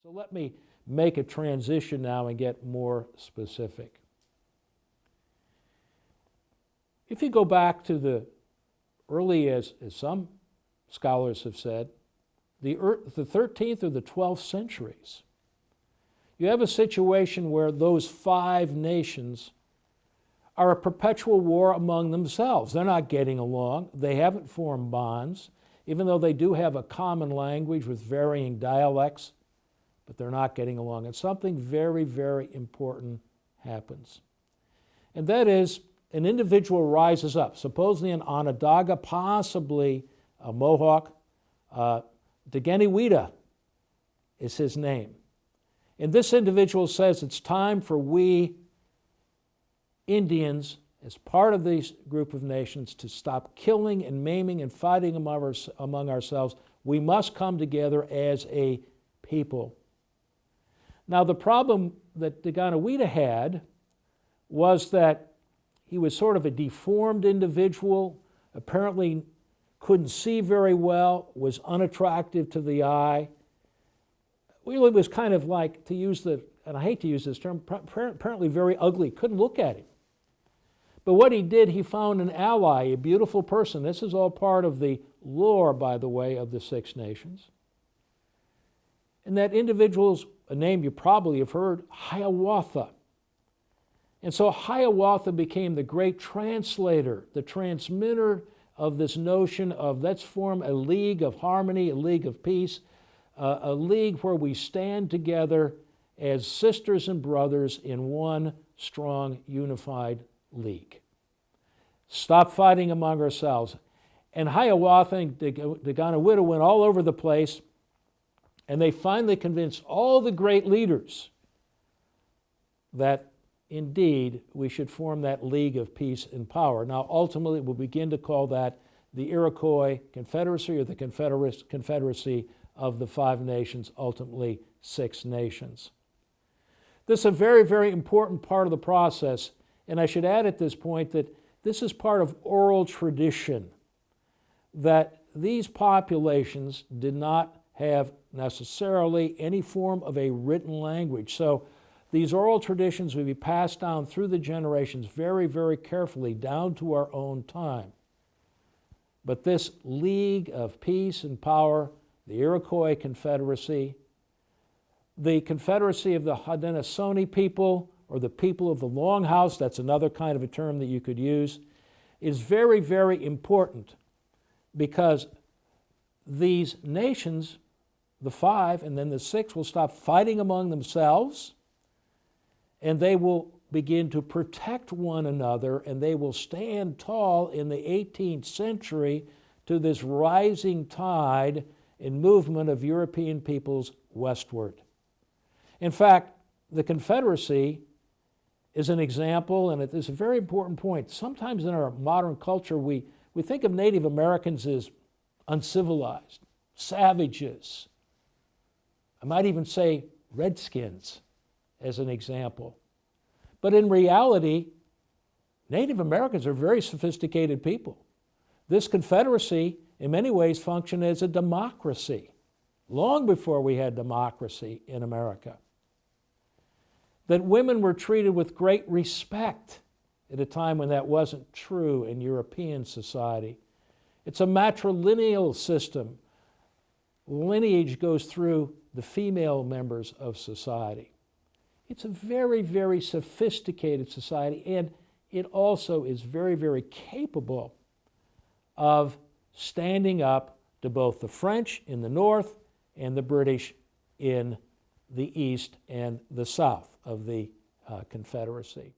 So let me make a transition now and get more specific. If you go back to the early, as some scholars have said, the 13th or the 12th centuries, you have a situation where those 5 nations are a perpetual war among themselves. They're not getting along. They haven't formed bonds, even though they do have a common language with varying dialects, but they're not getting along. And something very, very important happens. And that is, an individual rises up, supposedly an Onondaga, possibly a Mohawk. Deganiwida is his name. And this individual says it's time for we Indians, as part of this group of nations, to stop killing and maiming and fighting among ourselves. We must come together as a people. Now, the problem that Deganiwida had was that he was sort of a deformed individual, apparently couldn't see very well, was unattractive to the eye. Really was kind of like, to use the, and I hate to use this term, apparently very ugly, couldn't look at him. But what he did, he found an ally, a beautiful person. This is all part of the lore, by the way, of the Six Nations. And that individual's a name you probably have heard, Hiawatha. And so Hiawatha became the great translator, the transmitter of this notion of let's form a league of harmony, a league of peace, a league where we stand together as sisters and brothers in one strong, unified league. Stop fighting among ourselves. And Hiawatha and Deganiwida went all over the place, and they finally convinced all the great leaders that indeed we should form that league of peace and power. Now, ultimately, we'll begin to call that the Iroquois Confederacy, or the Confederacy of the 5 nations, ultimately 6 nations. This is a very, very important part of the process, and I should add at this point that this is part of oral tradition, that these populations did not have necessarily any form of a written language. So these oral traditions will be passed down through the generations very, very carefully down to our own time. But this league of peace and power, the Iroquois Confederacy, the Confederacy of the Haudenosaunee people, or the people of the Longhouse, that's another kind of a term that you could use, is very, very important, because these nations, the 5 and then the 6, will stop fighting among themselves, and they will begin to protect one another, and they will stand tall in the 18th century to this rising tide and movement of European peoples westward. In fact, the Confederacy is an example, and it is a very important point. Sometimes in our modern culture, we think of Native Americans as uncivilized, savages. I might even say redskins as an example. But in reality, Native Americans are very sophisticated people. This Confederacy, in many ways, functioned as a democracy, long before we had democracy in America. That women were treated with great respect at a time when that wasn't true in European society. It's a matrilineal system. Lineage goes through the female members of society. It's a very, very sophisticated society, and it also is very, very capable of standing up to both the French in the north and the British in the east and the south of the Confederacy.